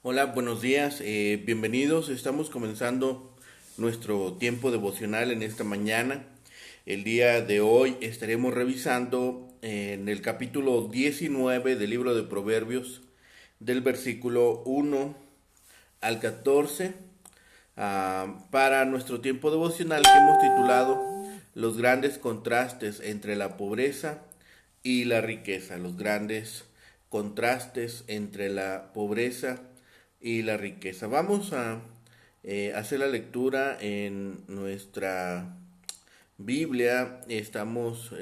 Hola, buenos días, bienvenidos. Estamos comenzando nuestro tiempo devocional en esta mañana. El día de hoy estaremos revisando en el capítulo 19 del libro de Proverbios, del versículo 1 al 14, para nuestro tiempo devocional que hemos titulado Los grandes contrastes entre la pobreza y la riqueza. Los grandes contrastes entre la pobreza y la riqueza. Vamos a hacer la lectura en nuestra Biblia. Estamos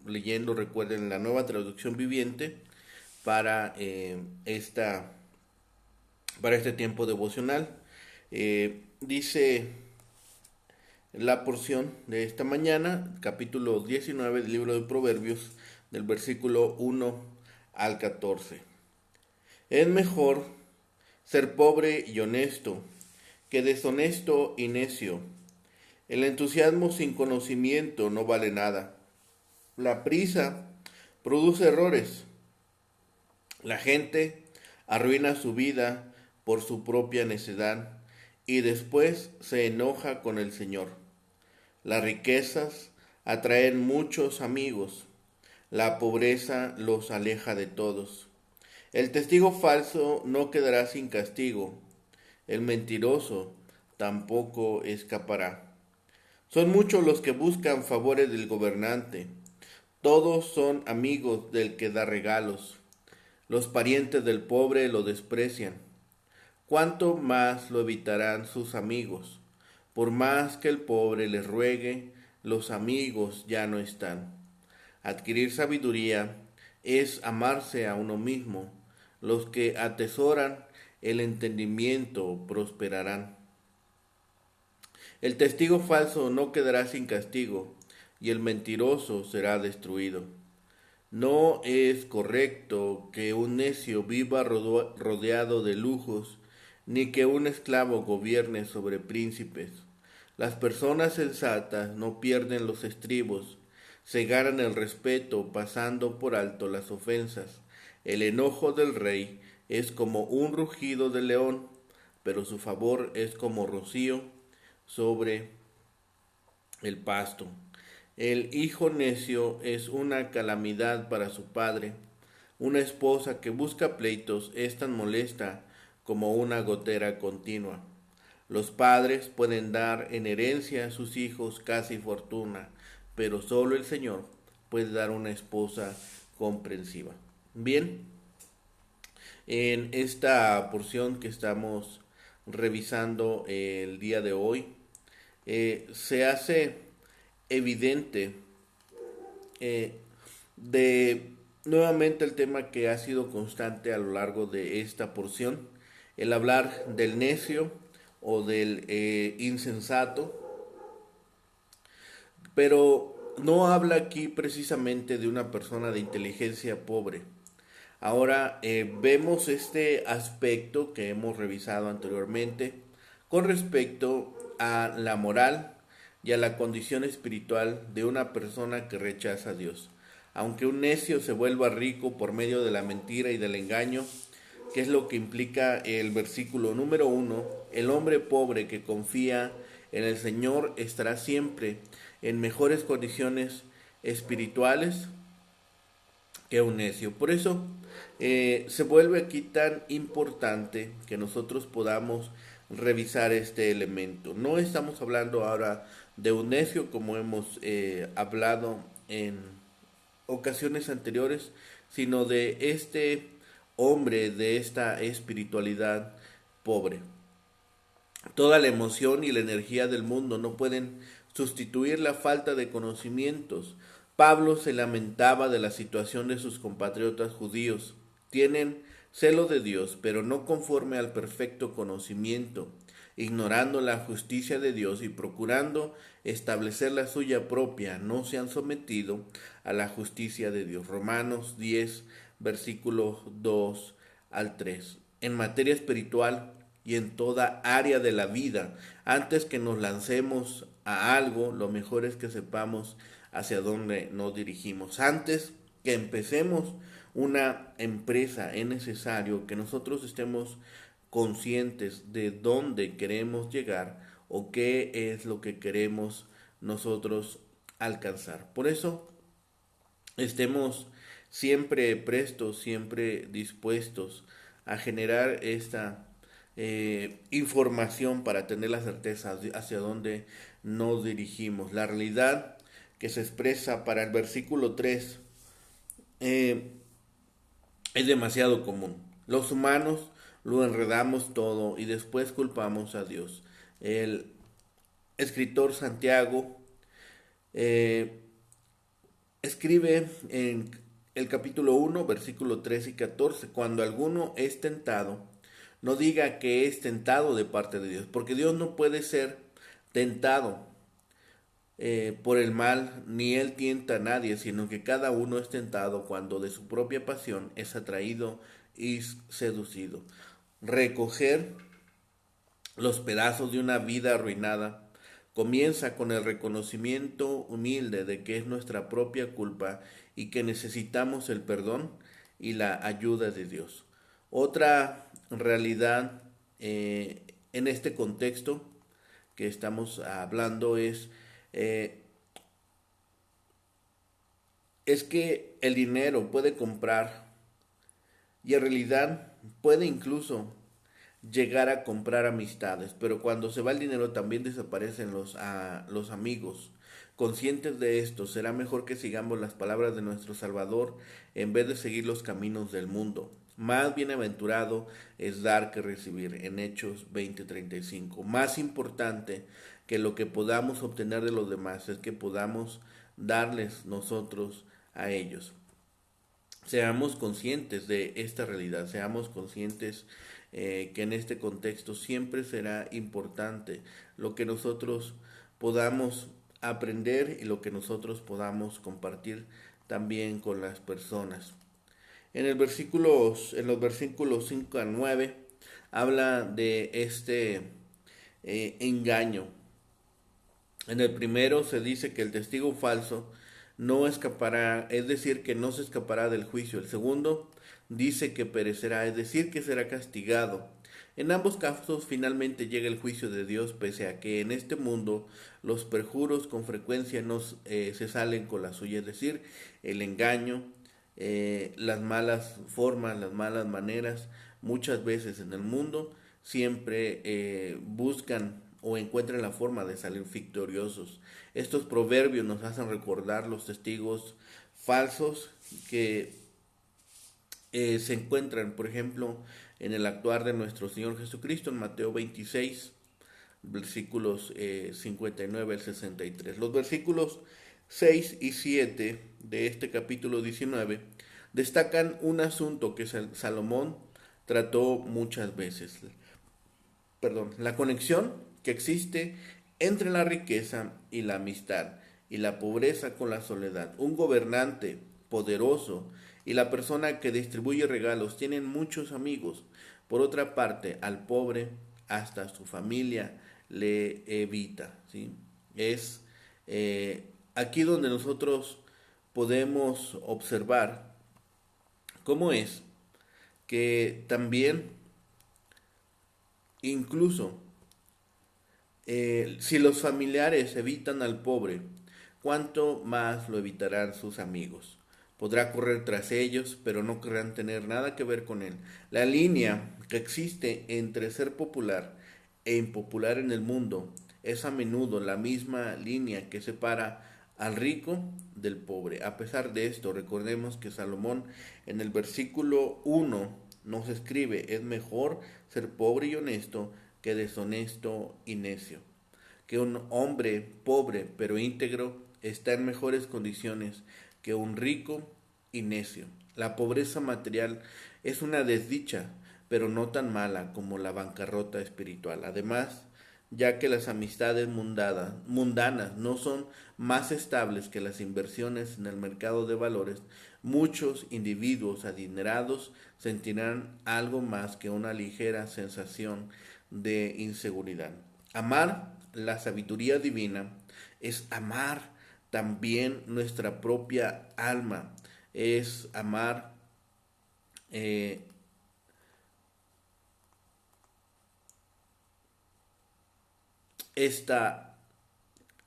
leyendo, recuerden, la Nueva Traducción Viviente para, para este tiempo devocional. Dice la porción de esta mañana, capítulo 19 del libro de Proverbios, del versículo 1 al 14. Es mejor ser pobre y honesto que deshonesto y necio. El entusiasmo sin conocimiento no vale nada. La prisa produce errores. La gente arruina su vida por su propia necedad y después se enoja con el Señor. Las riquezas atraen muchos amigos. La pobreza los aleja de todos. El testigo falso no quedará sin castigo. El mentiroso tampoco escapará. Son muchos los que buscan favores del gobernante. Todos son amigos del que da regalos. Los parientes del pobre lo desprecian. ¿Cuánto más lo evitarán sus amigos? Por más que el pobre les ruegue, los amigos ya no están. Adquirir sabiduría es amarse a uno mismo. Los que atesoran el entendimiento prosperarán. El testigo falso no quedará sin castigo, y el mentiroso será destruido. No es correcto que un necio viva rodeado de lujos, ni que un esclavo gobierne sobre príncipes. Las personas sensatas no pierden los estribos, se ganan el respeto pasando por alto las ofensas. El enojo del rey es como un rugido de león, pero su favor es como rocío sobre el pasto. El hijo necio es una calamidad para su padre. Una esposa que busca pleitos es tan molesta como una gotera continua. Los padres pueden dar en herencia a sus hijos casi fortuna, pero solo el Señor puede dar una esposa comprensiva. Bien, en esta porción que estamos revisando el día de hoy, se hace evidente eh, de nuevamente el tema que ha sido constante a lo largo de esta porción, el hablar del necio o del insensato, pero no habla aquí precisamente de una persona de inteligencia pobre. Ahora vemos este aspecto que hemos revisado anteriormente con respecto a la moral y a la condición espiritual de una persona que rechaza a Dios. Aunque un necio se vuelva rico por medio de la mentira y del engaño, que es lo que implica el versículo número 1, el hombre pobre que confía en el Señor estará siempre en mejores condiciones espirituales que un necio. Por eso se vuelve aquí tan importante que nosotros podamos revisar este elemento. No estamos hablando ahora de un necio como hemos hablado en ocasiones anteriores, sino de este hombre, de esta espiritualidad pobre. Toda la emoción y la energía del mundo no pueden sustituir la falta de conocimientos. Pablo se lamentaba de la situación de sus compatriotas judíos. Tienen celo de Dios, pero no conforme al perfecto conocimiento, ignorando la justicia de Dios y procurando establecer la suya propia, no se han sometido a la justicia de Dios. Romanos 10, versículos 2 al 3. En materia espiritual, y en toda área de la vida. Antes que nos lancemos a algo, lo mejor es que sepamos hacia dónde nos dirigimos. Antes que empecemos una empresa, es necesario que nosotros estemos conscientes de dónde queremos llegar o qué es lo que queremos nosotros alcanzar. Por eso estemos siempre prestos, siempre dispuestos a generar esta información para tener la certeza hacia dónde nos dirigimos. La realidad que se expresa para el versículo 3 eh, es demasiado común. Los humanos lo enredamos todo y después culpamos a Dios. El escritor Santiago eh, escribe en el capítulo 1, versículo 13 y 14, cuando alguno es tentado, no diga que es tentado de parte de Dios, porque Dios no puede ser tentado por el mal, ni él tienta a nadie, sino que cada uno es tentado cuando de su propia pasión es atraído y seducido. Recoger los pedazos de una vida arruinada comienza con el reconocimiento humilde de que es nuestra propia culpa y que necesitamos el perdón y la ayuda de Dios. Otra realidad en este contexto que estamos hablando eh, es que el dinero puede comprar y en realidad puede incluso llegar a comprar amistades, pero cuando se va el dinero también desaparecen los amigos. Conscientes de esto, será mejor que sigamos las palabras de nuestro Salvador en vez de seguir los caminos del mundo. Más bienaventurado es dar que recibir, en Hechos 20:35. Más importante que lo que podamos obtener de los demás es que podamos darles nosotros a ellos. Seamos conscientes de esta realidad, seamos conscientes que en este contexto siempre será importante lo que nosotros podamos aprender y lo que nosotros podamos compartir también con las personas. En los versículos 5 a 9 habla de este engaño. En el primero se dice que el testigo falso no escapará, es decir, que no se escapará del juicio. El segundo dice que perecerá, es decir, que será castigado. En ambos casos finalmente llega el juicio de Dios, pese a que en este mundo los perjuros con frecuencia no se salen con la suya, es decir, el engaño, las malas formas, las malas maneras, muchas veces en el mundo siempre buscan o encuentran la forma de salir victoriosos. Estos proverbios nos hacen recordar los testigos falsos que se encuentran, por ejemplo, en el actuar de nuestro Señor Jesucristo en Mateo 26, versículos 59 al 63. Los versículos 6 y 7 de este capítulo 19 destacan un asunto que Salomón trató muchas veces. Perdón, la conexión que existe entre la riqueza y la amistad y la pobreza con la soledad. Un gobernante poderoso y la persona que distribuye regalos tienen muchos amigos. Por otra parte, al pobre hasta su familia le evita. ¿Sí? Es aquí donde nosotros podemos observar cómo es que también incluso si los familiares evitan al pobre, ¿cuánto más lo evitarán sus amigos? Podrá correr tras ellos, pero no querrán tener nada que ver con él. La línea que existe entre ser popular e impopular en el mundo es a menudo la misma línea que separa al rico del pobre. A pesar de esto, recordemos que Salomón en el versículo 1 nos escribe, es mejor ser pobre y honesto que deshonesto y necio. Que un hombre pobre pero íntegro está en mejores condiciones que un rico y necio. La pobreza material es una desdicha, pero no tan mala como la bancarrota espiritual. Además, ya que las amistades mundanas no son más estables que las inversiones en el mercado de valores, muchos individuos adinerados sentirán algo más que una ligera sensación de inseguridad. Amar la sabiduría divina es amar también nuestra propia alma, es amar eh, esta,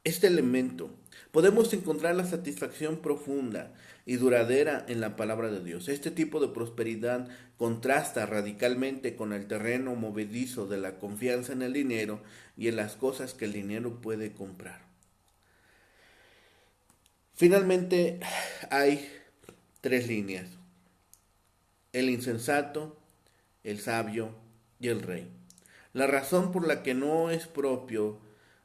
este elemento, podemos encontrar la satisfacción profunda y duradera en la palabra de Dios. Este tipo de prosperidad contrasta radicalmente con el terreno movedizo de la confianza en el dinero y en las cosas que el dinero puede comprar. Finalmente, hay tres líneas: el insensato, el sabio y el rey. La razón por la que no es propio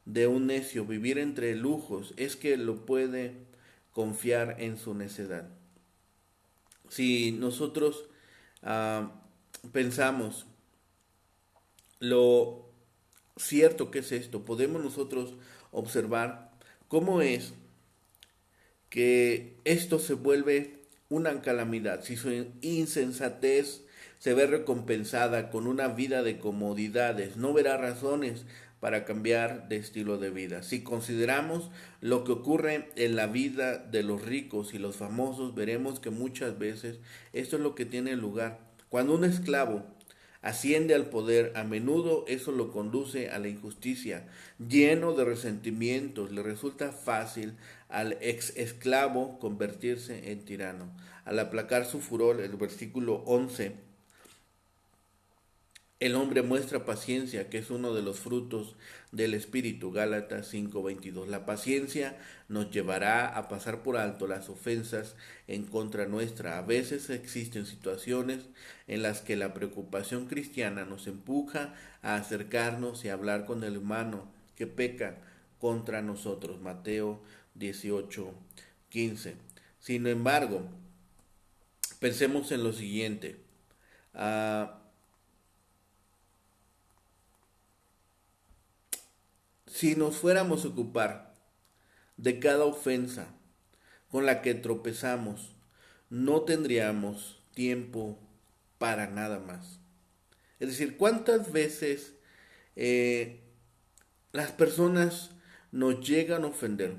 de un necio vivir entre lujos es que lo puede confiar en su necedad. Si nosotros ah, pensamos lo cierto que es esto, podemos nosotros observar cómo es que esto se vuelve una calamidad. Si su insensatez se ve recompensada con una vida de comodidades, no verá razones para cambiar de estilo de vida. Si consideramos lo que ocurre en la vida de los ricos y los famosos, veremos que muchas veces esto es lo que tiene lugar. Cuando un esclavo asciende al poder, a menudo eso lo conduce a la injusticia. Lleno de resentimientos, le resulta fácil al ex esclavo convertirse en tirano. Al aplacar su furor, el versículo 11, el hombre muestra paciencia, que es uno de los frutos del Espíritu. Gálatas 5:22. La paciencia nos llevará a pasar por alto las ofensas en contra nuestra. A veces existen situaciones en las que la preocupación cristiana nos empuja a acercarnos y a hablar con el hermano que peca contra nosotros. Mateo 18:15. Sin embargo, pensemos en lo siguiente. Si nos fuéramos a ocupar de cada ofensa con la que tropezamos, no tendríamos tiempo para nada más. Es decir, ¿cuántas veces las personas nos llegan a ofender?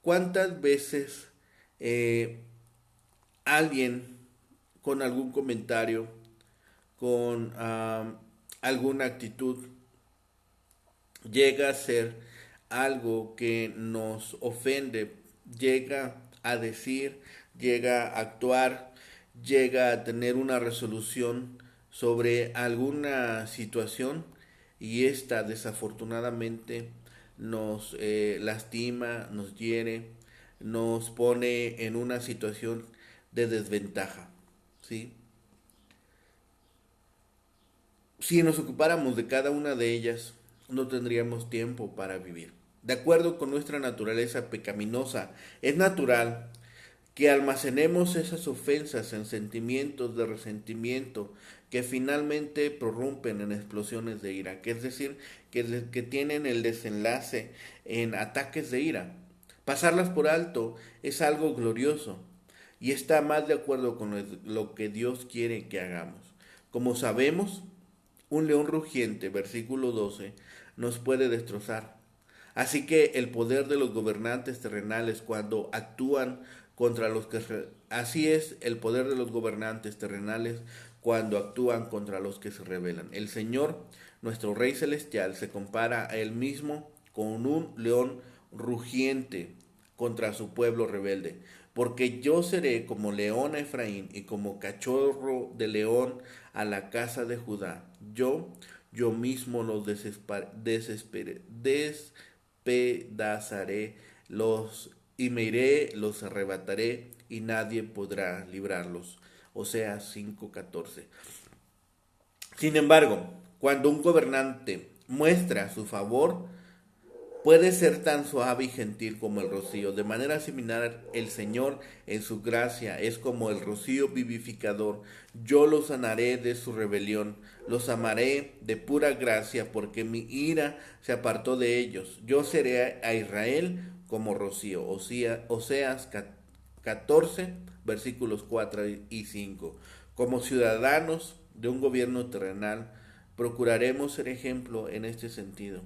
¿Cuántas veces alguien con algún comentario, con alguna actitud, llega a ser algo que nos ofende, llega a decir, llega a actuar, llega a tener una resolución sobre alguna situación, y esta desafortunadamente nos lastima, nos hiere, nos pone en una situación de desventaja, ¿sí? Si nos ocupáramos de cada una de ellas, no tendríamos tiempo para vivir. De acuerdo con nuestra naturaleza pecaminosa, es natural que almacenemos esas ofensas en sentimientos de resentimiento que finalmente prorrumpen en explosiones de ira, que es decir, que tienen el desenlace en ataques de ira. Pasarlas por alto es algo glorioso y está más de acuerdo con lo que Dios quiere que hagamos. Como sabemos, un león rugiente, versículo 12, nos puede destrozar. Así que el poder de los gobernantes terrenales cuando actúan contra los que así es el poder de los gobernantes terrenales cuando actúan contra los que se rebelan. El Señor, nuestro Rey celestial, se compara a él mismo con un león rugiente contra su pueblo rebelde. Porque yo seré como león a Efraín y como cachorro de león a la casa de Judá. Yo mismo los despedazaré, los y me iré, los arrebataré y nadie podrá librarlos. Oseas 5:14. Sin embargo, cuando un gobernante muestra su favor, puede ser tan suave y gentil como el rocío. De manera similar, el Señor en su gracia es como el rocío vivificador. Yo los sanaré de su rebelión, los amaré de pura gracia, porque mi ira se apartó de ellos. Yo seré a Israel como rocío. Oseas 14, versículos 4 y 5. Como ciudadanos de un gobierno terrenal, procuraremos ser ejemplo en este sentido,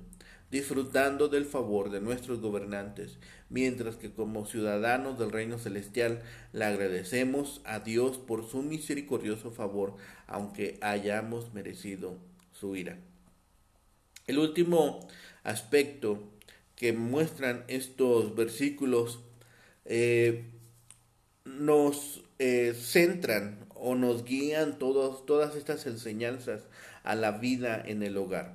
disfrutando del favor de nuestros gobernantes, mientras que como ciudadanos del reino celestial le agradecemos a Dios por su misericordioso favor, aunque hayamos merecido su ira. El último aspecto que muestran estos versículos eh, nos centran o nos guían todas estas enseñanzas a la vida en el hogar.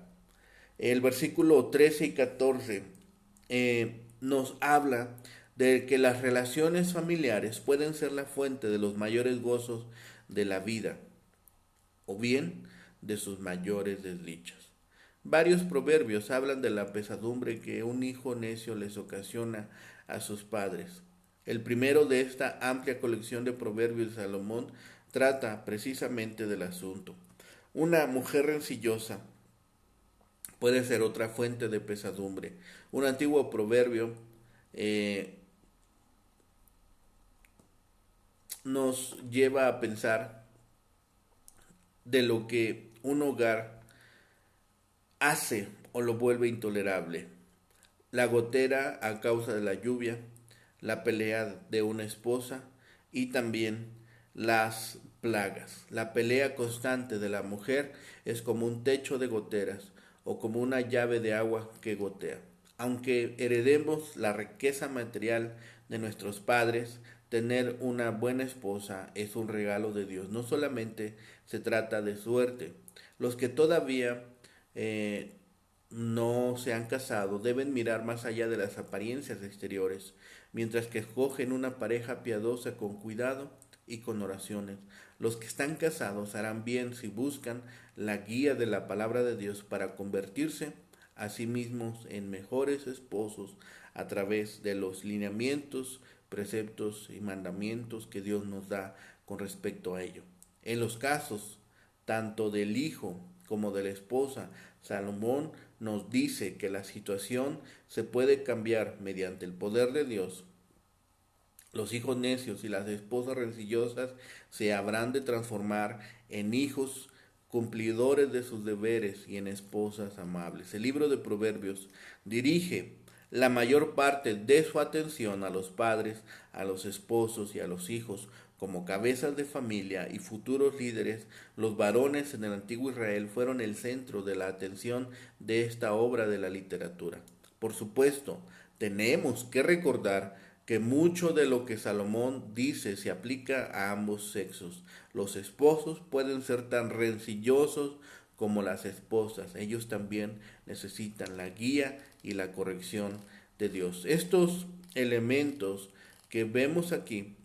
El versículo 13 y 14 nos habla de que las relaciones familiares pueden ser la fuente de los mayores gozos de la vida o bien de sus mayores desdichas. Varios proverbios hablan de la pesadumbre que un hijo necio les ocasiona a sus padres. El primero de esta amplia colección de proverbios de Salomón trata precisamente del asunto. Una mujer rencillosa puede ser otra fuente de pesadumbre. Un antiguo proverbio eh, nos lleva a pensar de lo que un hogar hace o lo vuelve intolerable. La gotera a causa de la lluvia, la pelea de una esposa y también las plagas. La pelea constante de la mujer es como un techo de goteras o como una llave de agua que gotea. Aunque heredemos la riqueza material de nuestros padres, tener una buena esposa es un regalo de Dios. No solamente se trata de suerte. Los que todavía eh, no se han casado deben mirar más allá de las apariencias exteriores, mientras que escogen una pareja piadosa con cuidado y con oraciones. Los que están casados harán bien si buscan la guía de la palabra de Dios para convertirse a sí mismos en mejores esposos a través de los lineamientos, preceptos y mandamientos que Dios nos da con respecto a ello. En los casos tanto del hijo como de la esposa, Salomón nos dice que la situación se puede cambiar mediante el poder de Dios. Los hijos necios y las esposas rencillosas se habrán de transformar en hijos cumplidores de sus deberes y en esposas amables. El libro de Proverbios dirige la mayor parte de su atención a los padres, a los esposos y a los hijos. Como cabezas de familia y futuros líderes, los varones en el antiguo Israel fueron el centro de la atención de esta obra de la literatura. Por supuesto, tenemos que recordar que mucho de lo que Salomón dice se aplica a ambos sexos. Los esposos pueden ser tan rencillosos como las esposas. Ellos también necesitan la guía y la corrección de Dios. Estos elementos que vemos aquí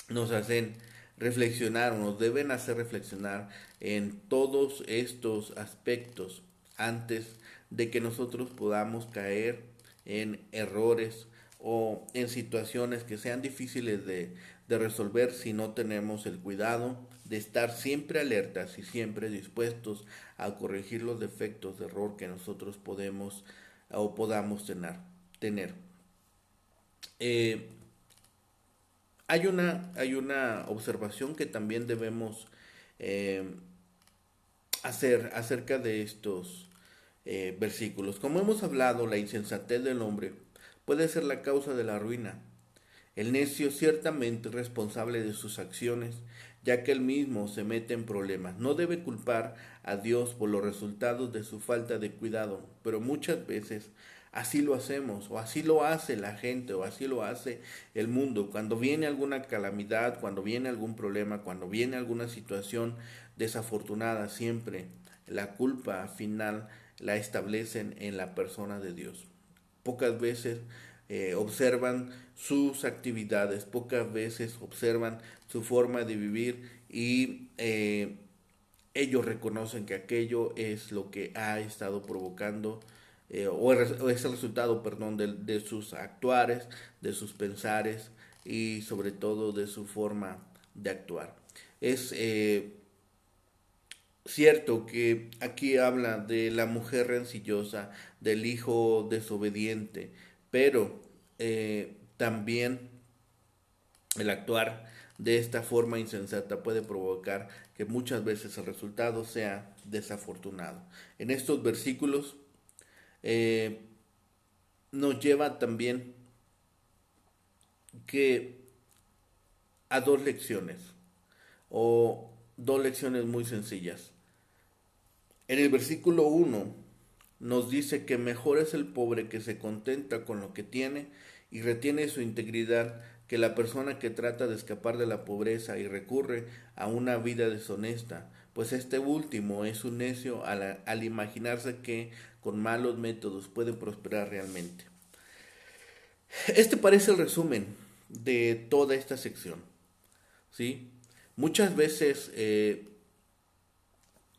nos hacen reflexionar o nos deben hacer reflexionar en todos estos aspectos antes de que nosotros podamos caer en errores o en situaciones que sean difíciles de resolver si no tenemos el cuidado de estar siempre alertas y siempre dispuestos a corregir los defectos de error que nosotros podemos o podamos tener. Eh, hay una observación que también debemos eh, hacer acerca de estos versículos. Como hemos hablado, la insensatez del hombre puede ser la causa de la ruina. El necio ciertamente es responsable de sus acciones, ya que él mismo se mete en problemas. No debe culpar a Dios por los resultados de su falta de cuidado, pero muchas veces así lo hacemos, o así lo hace la gente, o así lo hace el mundo. Cuando viene alguna calamidad, cuando viene algún problema, cuando viene alguna situación desafortunada, siempre la culpa final la establecen en la persona de Dios. Pocas veces observan sus actividades, pocas veces observan su forma de vivir y ellos reconocen que aquello es lo que ha estado provocando o es el resultado, perdón, de sus actuares, de sus pensares y sobre todo de su forma de actuar. Es cierto que aquí habla de la mujer rencillosa, del hijo desobediente, pero también el actuar de esta forma insensata puede provocar que muchas veces el resultado sea desafortunado. En estos versículos eh, nos lleva también que a dos lecciones o dos lecciones muy sencillas. En el versículo 1 nos dice que mejor es el pobre que se contenta con lo que tiene y retiene su integridad que la persona que trata de escapar de la pobreza y recurre a una vida deshonesta, pues este último es un necio al imaginarse que con malos métodos puede prosperar realmente. Este parece el resumen de toda esta sección, ¿sí? Muchas veces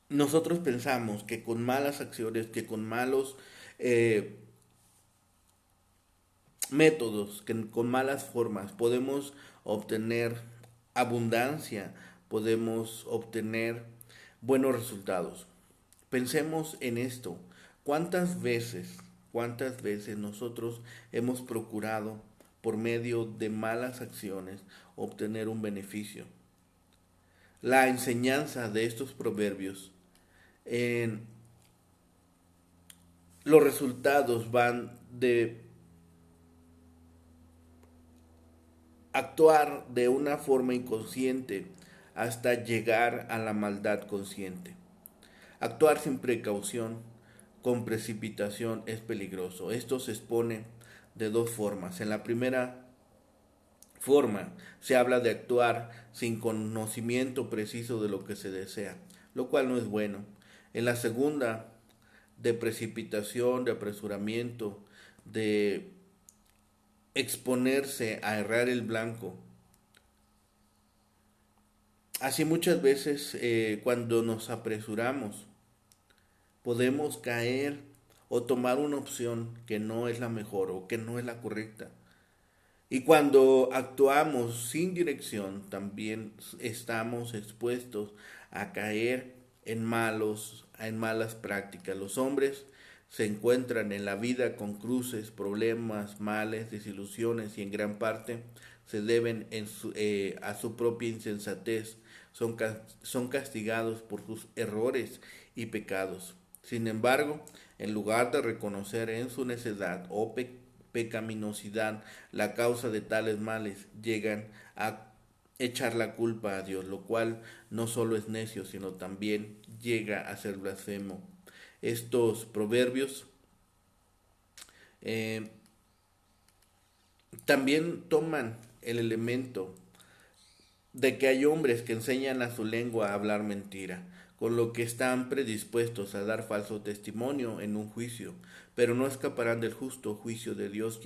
nosotros pensamos que con malas acciones, que con malos eh, métodos, que con malas formas podemos obtener abundancia, podemos obtener buenos resultados. Pensemos en esto. Cuántas veces nosotros hemos procurado por medio de malas acciones obtener un beneficio? La enseñanza de estos proverbios en los resultados van de actuar de una forma inconsciente hasta llegar a la maldad consciente. Actuar sin precaución, con precipitación, es peligroso. Esto se expone de dos formas. En la primera forma se habla de actuar sin conocimiento preciso de lo que se desea, lo cual no es bueno. En la segunda, de precipitación, de apresuramiento, de exponerse a errar el blanco. Así muchas veces cuando nos apresuramos podemos caer o tomar una opción que no es la mejor o que no es la correcta. Y cuando actuamos sin dirección también estamos expuestos a caer en malas prácticas. Los hombres se encuentran en la vida con cruces, problemas, males, desilusiones y en gran parte se deben a su propia insensatez. Son castigados por sus errores y pecados. Sin embargo, en lugar de reconocer en su necedad o pecaminosidad la causa de tales males, llegan a echar la culpa a Dios, lo cual no solo es necio, sino también llega a ser blasfemo. Estos proverbios eh, también toman el elemento de que hay hombres que enseñan a su lengua a hablar mentira, con lo que están predispuestos a dar falso testimonio en un juicio, pero no escaparán del justo juicio de Dios,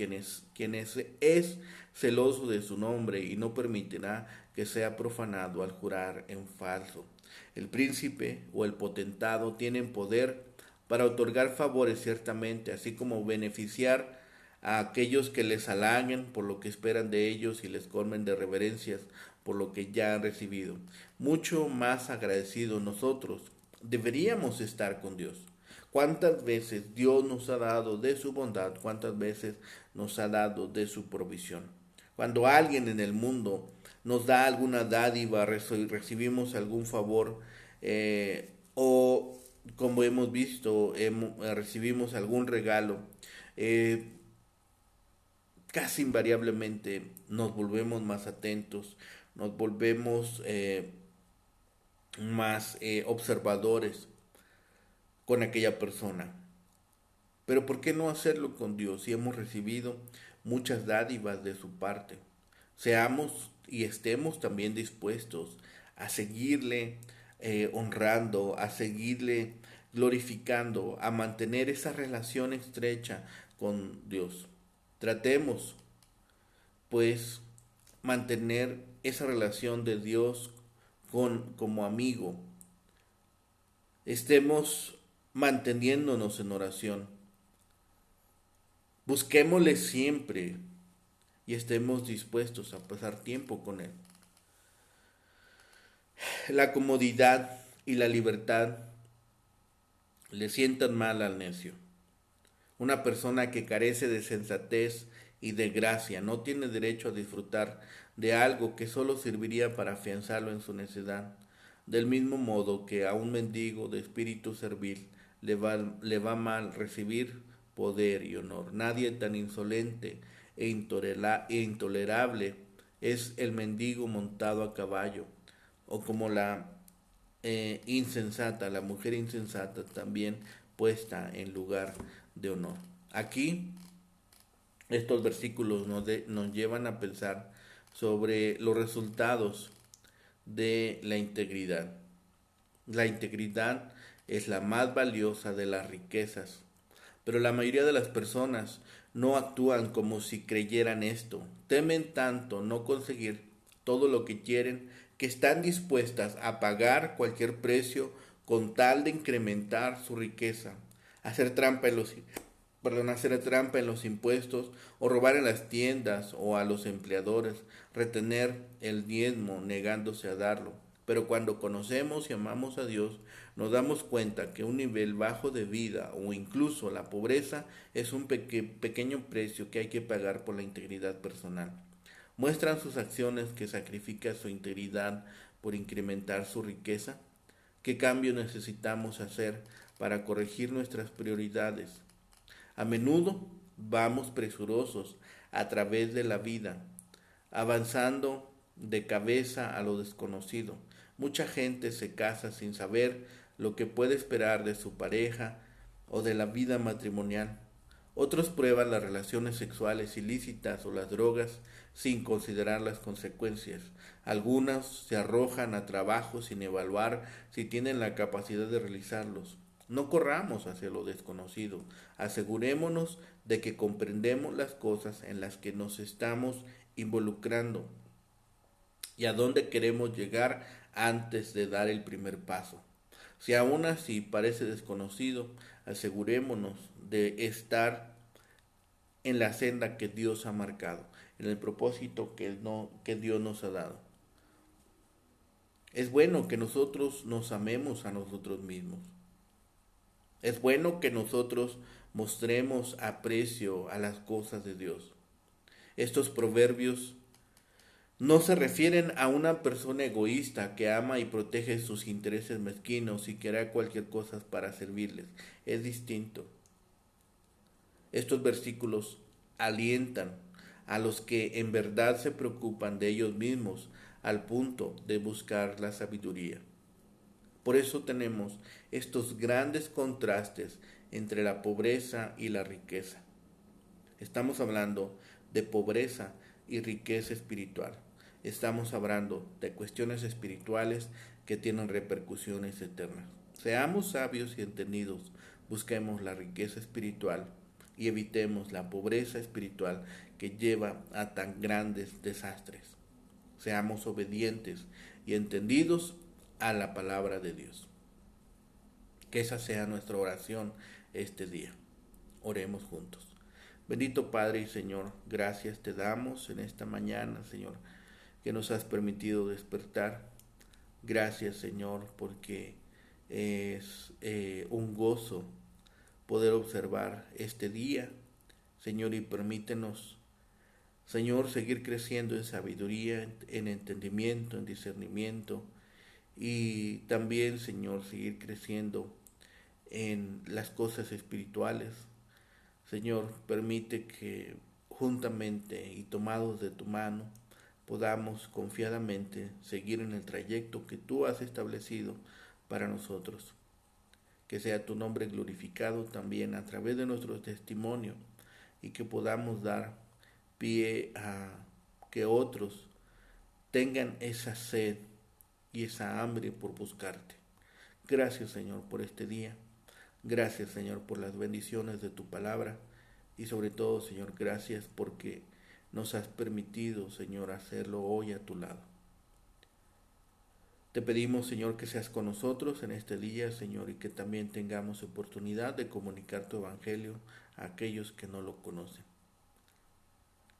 es celoso de su nombre y no permitirá que sea profanado al jurar en falso. El príncipe o el potentado tienen poder para otorgar favores ciertamente, así como beneficiar a aquellos que les halaguen por lo que esperan de ellos y les colmen de reverencias por lo que ya han recibido. Mucho más agradecidos nosotros deberíamos estar con Dios. ¿Cuántas veces Dios nos ha dado de su bondad? ¿Cuántas veces nos ha dado de su provisión? Cuando alguien en el mundo nos da alguna dádiva, recibimos algún favor o como hemos visto, recibimos algún regalo, eh, casi invariablemente nos volvemos más atentos, nos volvemos más observadores con aquella persona. Pero ¿por qué no hacerlo con Dios si hemos recibido muchas dádivas de su parte? Seamos y estemos también dispuestos a seguirle honrando, a seguirle glorificando, a mantener esa relación estrecha con Dios. Tratemos, pues, mantener esa relación de Dios como amigo. Estemos manteniéndonos en oración. Busquémosle siempre y estemos dispuestos a pasar tiempo con Él. La comodidad y la libertad le sientan mal al necio. Una persona que carece de sensatez y de gracia no tiene derecho a disfrutar de algo que solo serviría para afianzarlo en su necedad. Del mismo modo que a un mendigo de espíritu servil le va mal recibir poder y honor. Nadie tan insolente e intolerable es el mendigo montado a caballo, o como la insensata, la mujer insensata también puesta en lugar de honor. Aquí estos versículos nos llevan a pensar sobre los resultados de la integridad. La integridad es la más valiosa de las riquezas, pero la mayoría de las personas no actúan como si creyeran esto. Temen tanto no conseguir todo lo que quieren que están dispuestas a pagar cualquier precio con tal de incrementar su riqueza, hacer trampa en los, hacer trampa en los impuestos o robar en las tiendas o a los empleadores, retener el diezmo negándose a darlo. Pero cuando conocemos y amamos a Dios, nos damos cuenta que un nivel bajo de vida o incluso la pobreza es un pequeño precio que hay que pagar por la integridad personal. ¿Muestran sus acciones que sacrifican su integridad por incrementar su riqueza? ¿Qué cambio necesitamos hacer para corregir nuestras prioridades? A menudo vamos presurosos a través de la vida, avanzando de cabeza a lo desconocido. Mucha gente se casa sin saber lo que puede esperar de su pareja o de la vida matrimonial. Otros prueban las relaciones sexuales ilícitas o las drogas sin considerar las consecuencias. Algunos se arrojan a trabajos sin evaluar si tienen la capacidad de realizarlos. No corramos hacia lo desconocido. Asegurémonos de que comprendemos las cosas en las que nos estamos involucrando y a dónde queremos llegar antes de dar el primer paso. Si aún así parece desconocido, asegurémonos de estar en la senda que Dios ha marcado, en el propósito que Dios nos ha dado. Es bueno que nosotros nos amemos a nosotros mismos. Es bueno que nosotros mostremos aprecio a las cosas de Dios. Estos proverbios no se refieren a una persona egoísta que ama y protege sus intereses mezquinos y que hará cualquier cosa para servirles. Es distinto. Estos versículos alientan a los que en verdad se preocupan de ellos mismos al punto de buscar la sabiduría. Por eso tenemos estos grandes contrastes entre la pobreza y la riqueza. Estamos hablando de pobreza y riqueza espiritual. Estamos hablando de cuestiones espirituales que tienen repercusiones eternas. Seamos sabios y entendidos, busquemos la riqueza espiritual y evitemos la pobreza espiritual que lleva a tan grandes desastres. Seamos obedientes y entendidos a la palabra de Dios. Que esa sea nuestra oración este día. Oremos juntos. Bendito Padre y Señor, gracias te damos en esta mañana, Señor, que nos has permitido despertar. Gracias, Señor, porque es un gozo poder observar este día, Señor, y permítenos, Señor, seguir creciendo en sabiduría, en entendimiento, en discernimiento, y también, Señor, seguir creciendo en las cosas espirituales. Señor, permite que juntamente y tomados de tu mano podamos confiadamente seguir en el trayecto que tú has establecido para nosotros. Que sea tu nombre glorificado también a través de nuestro testimonio y que podamos dar pie a que otros tengan esa sed y esa hambre por buscarte. Gracias, Señor, por este día. Gracias, Señor, por las bendiciones de tu palabra y sobre todo, Señor, gracias porque nos has permitido, Señor, hacerlo hoy a tu lado. Te pedimos, Señor, que seas con nosotros en este día, Señor, y que también tengamos oportunidad de comunicar tu evangelio a aquellos que no lo conocen.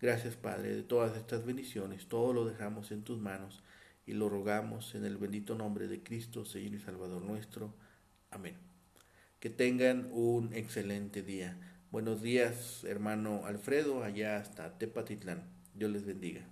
Gracias, Padre, de todas estas bendiciones, todo lo dejamos en tus manos y lo rogamos en el bendito nombre de Cristo, Señor y Salvador nuestro. Amén. Que tengan un excelente día. Buenos días, hermano Alfredo, allá hasta Tepatitlán. Dios les bendiga.